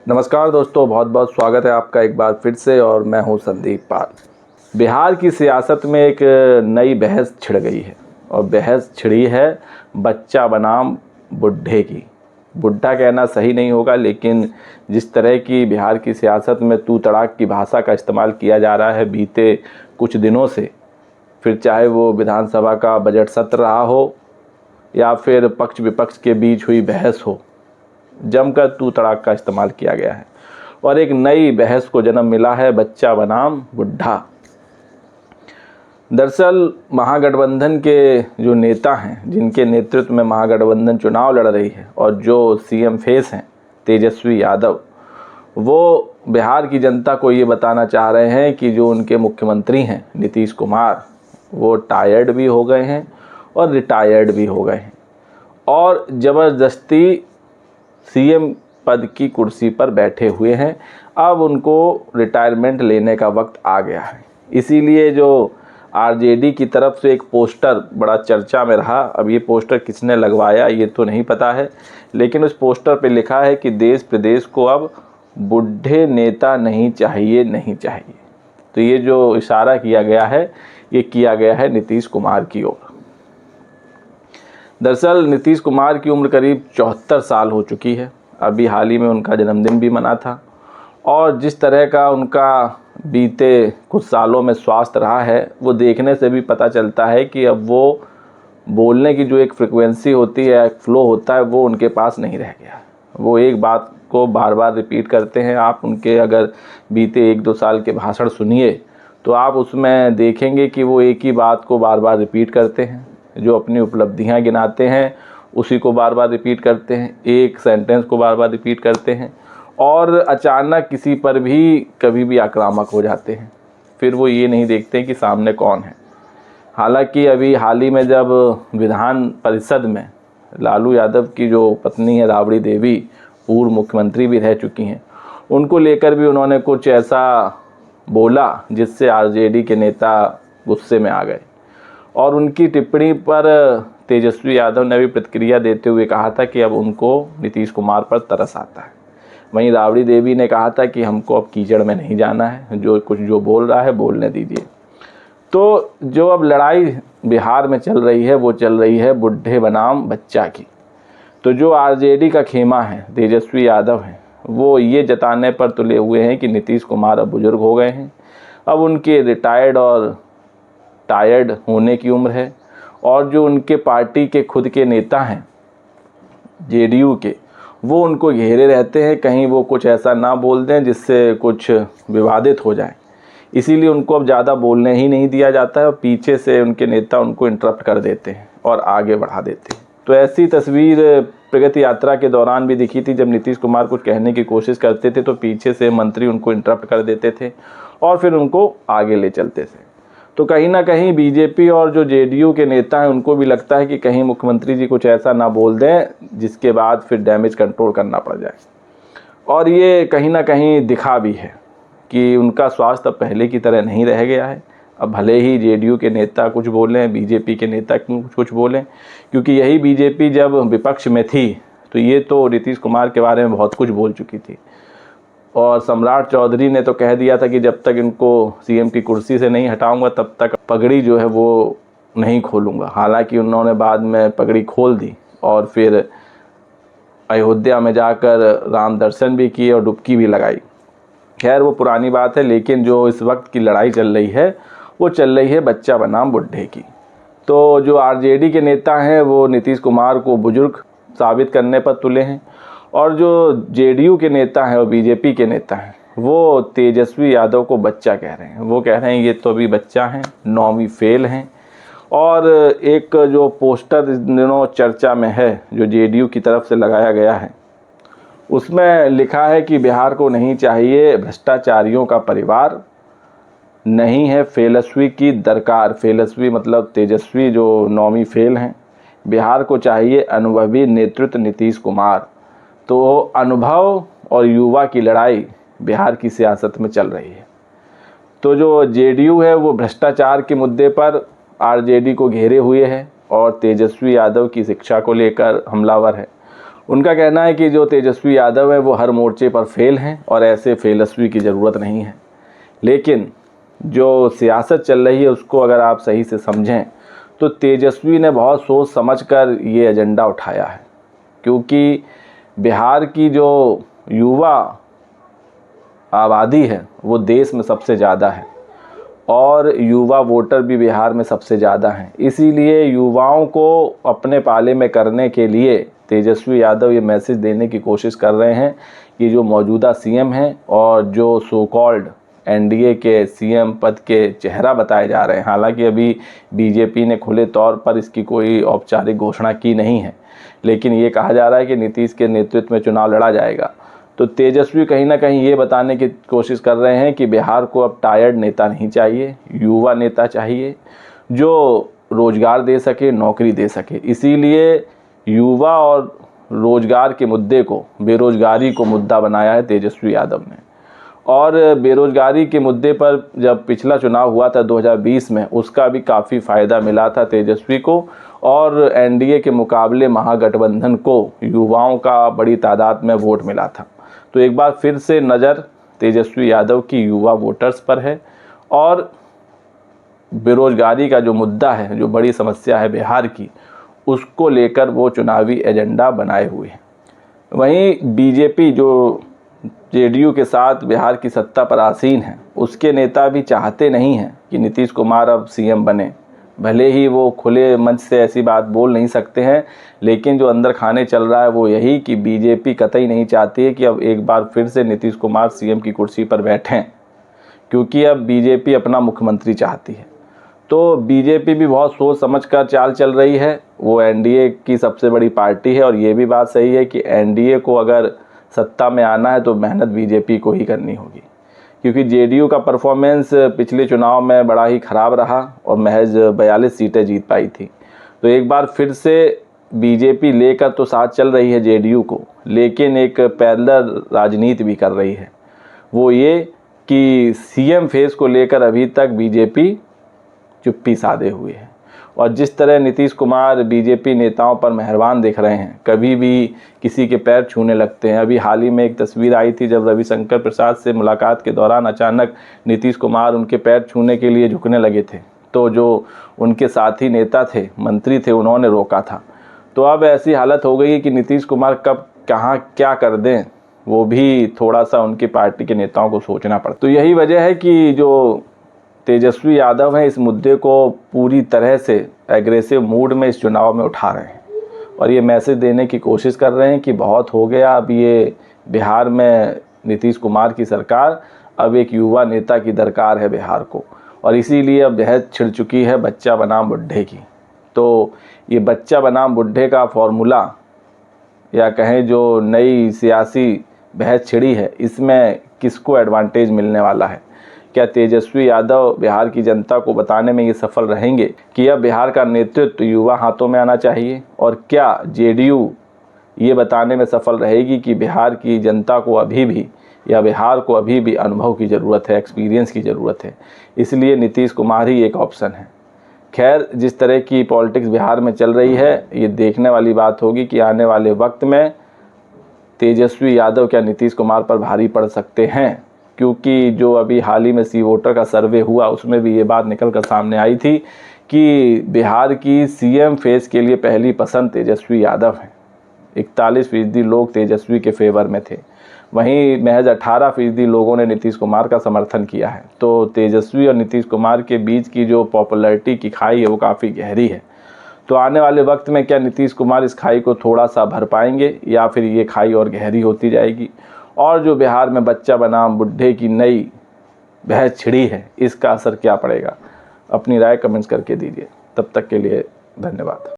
नमस्कार दोस्तों, बहुत बहुत स्वागत है आपका एक बार फिर से। और मैं हूं संदीप पाल। बिहार की सियासत में एक नई बहस छिड़ गई है और बहस छिड़ी है बच्चा बनाम बुढ़े की। बुढ़ा कहना सही नहीं होगा, लेकिन जिस तरह की बिहार की सियासत में तू तड़ाक की भाषा का इस्तेमाल किया जा रहा है बीते कुछ दिनों से, फिर चाहे वो विधानसभा का बजट सत्र रहा हो या फिर पक्ष विपक्ष के बीच हुई बहस हो, जमकर तू तड़ाक का इस्तेमाल किया गया है और एक नई बहस को जन्म मिला है बच्चा बनाम बुढ़ा। दरअसल महागठबंधन के जो नेता हैं, जिनके नेतृत्व में महागठबंधन चुनाव लड़ रही है और जो सीएम फेस हैं तेजस्वी यादव, वो बिहार की जनता को ये बताना चाह रहे हैं कि जो उनके मुख्यमंत्री हैं नीतीश कुमार, वो टायर्ड भी हो गए हैं और रिटायर्ड भी हो गए हैं और ज़बरदस्ती सीएम पद की कुर्सी पर बैठे हुए हैं। अब उनको रिटायरमेंट लेने का वक्त आ गया है। इसीलिए जो आरजेडी की तरफ से एक पोस्टर बड़ा चर्चा में रहा। अब ये पोस्टर किसने लगवाया ये तो नहीं पता है, लेकिन उस पोस्टर पे लिखा है कि देश प्रदेश को अब बुढ़े नेता नहीं चाहिए। तो ये जो इशारा किया गया है, ये किया गया है नीतीश कुमार की ओर। दरअसल नीतीश कुमार की उम्र करीब 74 साल हो चुकी है। अभी हाल ही में उनका जन्मदिन भी मना था और जिस तरह का उनका बीते कुछ सालों में स्वास्थ्य रहा है, वो देखने से भी पता चलता है कि अब वो बोलने की जो एक फ्रिक्वेंसी होती है, एक फ्लो होता है, वो उनके पास नहीं रह गया। वो एक बात को बार बार रिपीट करते हैं। आप उनके अगर बीते 1-2 साल के भाषण सुनिए तो आप उसमें देखेंगे कि वो एक ही बात को बार बार रिपीट करते हैं। जो अपनी उपलब्धियां गिनाते हैं उसी को बार बार रिपीट करते हैं, एक सेंटेंस को बार बार रिपीट करते हैं और अचानक किसी पर भी कभी भी आक्रामक हो जाते हैं। फिर वो ये नहीं देखते कि सामने कौन है। हालांकि अभी हाल ही में जब विधान परिषद में लालू यादव की जो पत्नी है राबड़ी देवी, पूर्व मुख्यमंत्री भी रह चुकी हैं, उनको लेकर भी उन्होंने कुछ ऐसा बोला जिससे आरजेडी के नेता गुस्से में आ गए और उनकी टिप्पणी पर तेजस्वी यादव ने भी प्रतिक्रिया देते हुए कहा था कि अब उनको नीतीश कुमार पर तरस आता है। वहीं राबड़ी देवी ने कहा था कि हमको अब कीचड़ में नहीं जाना है, जो बोल रहा है बोलने दीजिए। तो जो अब लड़ाई बिहार में चल रही है, वो चल रही है बुढ़े बनाम बच्चा की। तो जो आरजेडी का खेमा है, तेजस्वी यादव हैं, वो ये जताने पर तुले हुए हैं कि नीतीश कुमार अब बुजुर्ग हो गए हैं, अब उनके रिटायर्ड और टायर्ड होने की उम्र है। और जो उनके पार्टी के खुद के नेता हैं जेडीयू के, वो उनको घेरे रहते हैं कहीं वो कुछ ऐसा ना बोल दें जिससे कुछ विवादित हो जाए। इसीलिए उनको अब ज़्यादा बोलने ही नहीं दिया जाता है और पीछे से उनके नेता उनको इंटरप्ट कर देते हैं और आगे बढ़ा देते हैं। तो ऐसी तस्वीर प्रगति यात्रा के दौरान भी दिखी थी। जब नीतीश कुमार कुछ कहने की कोशिश करते थे तो पीछे से मंत्री उनको इंटरप्ट कर देते थे और फिर उनको आगे ले चलते थे। तो कहीं ना कहीं बीजेपी और जो जेडीयू के नेता हैं उनको भी लगता है कि कहीं मुख्यमंत्री जी कुछ ऐसा ना बोल दें जिसके बाद फिर डैमेज कंट्रोल करना पड़ जाए। और ये कहीं ना कहीं दिखा भी है कि उनका स्वास्थ्य अब पहले की तरह नहीं रह गया है। अब भले ही जेडीयू के नेता कुछ बोलें, बीजेपी के नेता कुछ बोलें, क्योंकि यही बीजेपी जब विपक्ष में थी तो ये तो नीतीश कुमार के बारे में बहुत कुछ बोल चुकी थी। और सम्राट चौधरी ने तो कह दिया था कि जब तक इनको सीएम की कुर्सी से नहीं हटाऊंगा तब तक पगड़ी जो है वो नहीं खोलूंगा। हालांकि उन्होंने बाद में पगड़ी खोल दी और फिर अयोध्या में जाकर राम दर्शन भी किए और डुबकी भी लगाई। खैर वो पुरानी बात है, लेकिन जो इस वक्त की लड़ाई चल रही है वो चल रही है बच्चा बनाम बुढ़े की। तो जो आरजेडी के नेता हैं वो नीतीश कुमार को बुजुर्ग साबित करने पर तुले हैं और जो जेडीयू के नेता हैं और बीजेपी के नेता हैं वो तेजस्वी यादव को बच्चा कह रहे हैं। वो कह रहे हैं ये तो अभी बच्चा हैं, 9वीं फेल हैं। और एक जो पोस्टर इस दिनों चर्चा में है जो जेडीयू की तरफ से लगाया गया है, उसमें लिखा है कि बिहार को नहीं चाहिए भ्रष्टाचारियों का परिवार, नहीं है फेलस्वी की दरकार। फेलस्वी मतलब तेजस्वी जो 9वीं फेल हैं। बिहार को चाहिए अनुभवी नेतृत्व नीतीश कुमार। तो अनुभव और युवा की लड़ाई बिहार की सियासत में चल रही है। तो जो जेडीयू है वो भ्रष्टाचार के मुद्दे पर आरजेडी को घेरे हुए है और तेजस्वी यादव की शिक्षा को लेकर हमलावर है। उनका कहना है कि जो तेजस्वी यादव है वो हर मोर्चे पर फेल हैं और ऐसे फेलस्वी की ज़रूरत नहीं है। लेकिन जो सियासत चल रही है उसको अगर आप सही से समझें तो तेजस्वी ने बहुत सोच समझकर ये एजेंडा उठाया है, क्योंकि बिहार की जो युवा आबादी है वो देश में सबसे ज़्यादा है और युवा वोटर भी बिहार में सबसे ज़्यादा हैं। इसीलिए युवाओं को अपने पाले में करने के लिए तेजस्वी यादव ये मैसेज देने की कोशिश कर रहे हैं कि जो मौजूदा सीएम हैं और जो सो कॉल्ड एनडीए के सीएम पद के चेहरा बताए जा रहे हैं, हालांकि अभी बीजेपी ने खुले तौर पर इसकी कोई औपचारिक घोषणा की नहीं है, लेकिन ये कहा जा रहा है कि नीतीश के नेतृत्व में चुनाव लड़ा जाएगा। तो तेजस्वी कहीं ना कहीं ये बताने की कोशिश कर रहे हैं कि बिहार को अब टायर्ड नेता नहीं चाहिए, युवा नेता चाहिए जो रोज़गार दे सके, नौकरी दे सके। इसीलिए युवा और रोज़गार के मुद्दे को, बेरोज़गारी को मुद्दा बनाया है तेजस्वी यादव ने। और बेरोज़गारी के मुद्दे पर जब पिछला चुनाव हुआ था 2020 में, उसका भी काफ़ी फ़ायदा मिला था तेजस्वी को और एनडीए के मुकाबले महागठबंधन को युवाओं का बड़ी तादाद में वोट मिला था। तो एक बार फिर से नज़र तेजस्वी यादव की युवा वोटर्स पर है और बेरोज़गारी का जो मुद्दा है, जो बड़ी समस्या है बिहार की, उसको लेकर वो चुनावी एजेंडा बनाए हुए हैं। वहीं बीजेपी जो जेडीयू के साथ बिहार की सत्ता पर आसीन है, उसके नेता भी चाहते नहीं हैं कि नीतीश कुमार अब सीएम बने। भले ही वो खुले मंच से ऐसी बात बोल नहीं सकते हैं, लेकिन जो अंदर खाने चल रहा है वो यही कि बीजेपी कतई नहीं चाहती है कि अब एक बार फिर से नीतीश कुमार सीएम की कुर्सी पर बैठें, क्योंकि अब बीजेपी अपना मुख्यमंत्री चाहती है। तो बीजेपी भी बहुत सोच समझकर चाल चल रही है। वो एनडीए की सबसे बड़ी पार्टी है और ये भी बात सही है कि एनडीए को अगर सत्ता में आना है तो मेहनत बीजेपी को ही करनी होगी, क्योंकि जेडीयू का परफॉर्मेंस पिछले चुनाव में बड़ा ही ख़राब रहा और महज 42 सीटें जीत पाई थी। तो एक बार फिर से बीजेपी लेकर तो साथ चल रही है जेडीयू को, लेकिन एक पैरेलल राजनीति भी कर रही है। वो ये कि सीएम फेस को लेकर अभी तक बीजेपी चुप्पी साधे हुए है और जिस तरह नीतीश कुमार बीजेपी नेताओं पर मेहरबान दिख रहे हैं, कभी भी किसी के पैर छूने लगते हैं। अभी हाल ही में एक तस्वीर आई थी जब रविशंकर प्रसाद से मुलाकात के दौरान अचानक नीतीश कुमार उनके पैर छूने के लिए झुकने लगे थे, तो जो उनके साथी नेता थे, मंत्री थे, उन्होंने रोका था। तो अब ऐसी हालत हो गई है कि नीतीश कुमार कब कहाँ क्या कर दें, वो भी थोड़ा सा उनकी पार्टी के नेताओं को सोचना पड़ता। तो यही वजह है कि जो तेजस्वी यादव हैं इस मुद्दे को पूरी तरह से एग्रेसिव मूड में इस चुनाव में उठा रहे हैं और ये मैसेज देने की कोशिश कर रहे हैं कि बहुत हो गया, अब ये बिहार में नीतीश कुमार की सरकार, अब एक युवा नेता की दरकार है बिहार को। और इसीलिए अब बहस छिड़ चुकी है बच्चा बनाम बुढ़े की। तो ये बच्चा बनाम बुढ़े का फॉर्मूला, या कहें जो नई सियासी बहस छिड़ी है, इसमें किसको एडवांटेज मिलने वाला है? क्या तेजस्वी यादव बिहार की जनता को बताने में ये सफल रहेंगे कि अब बिहार का नेतृत्व युवा हाथों में आना चाहिए, और क्या जेडीयू ये बताने में सफल रहेगी कि बिहार की जनता को अभी भी, या बिहार को अभी भी अनुभव की ज़रूरत है, एक्सपीरियंस की ज़रूरत है? इसलिए नीतीश कुमार ही एक ऑप्शन है। खैर, जिस तरह की पॉलिटिक्स बिहार में चल रही है, ये देखने वाली बात होगी कि आने वाले वक्त में तेजस्वी यादव क्या नीतीश कुमार पर भारी पड़ सकते हैं, क्योंकि जो अभी हाल ही में सी वोटर का सर्वे हुआ उसमें भी ये बात निकल कर सामने आई थी कि बिहार की सीएम फेस के लिए पहली पसंद तेजस्वी यादव हैं। 41% लोग तेजस्वी के फेवर में थे, वहीं महज 18% लोगों ने नीतीश कुमार का समर्थन किया है। तो तेजस्वी और नीतीश कुमार के बीच की जो पॉपुलैरिटी की खाई है वो काफ़ी गहरी है। तो आने वाले वक्त में क्या नीतीश कुमार इस खाई को थोड़ा सा भर पाएंगे, या फिर ये खाई और गहरी होती जाएगी? और जो बिहार में बच्चा बनाम बुढ़े की नई बहस छिड़ी है, इसका असर क्या पड़ेगा? अपनी राय कमेंट्स करके दीजिए। तब तक के लिए धन्यवाद।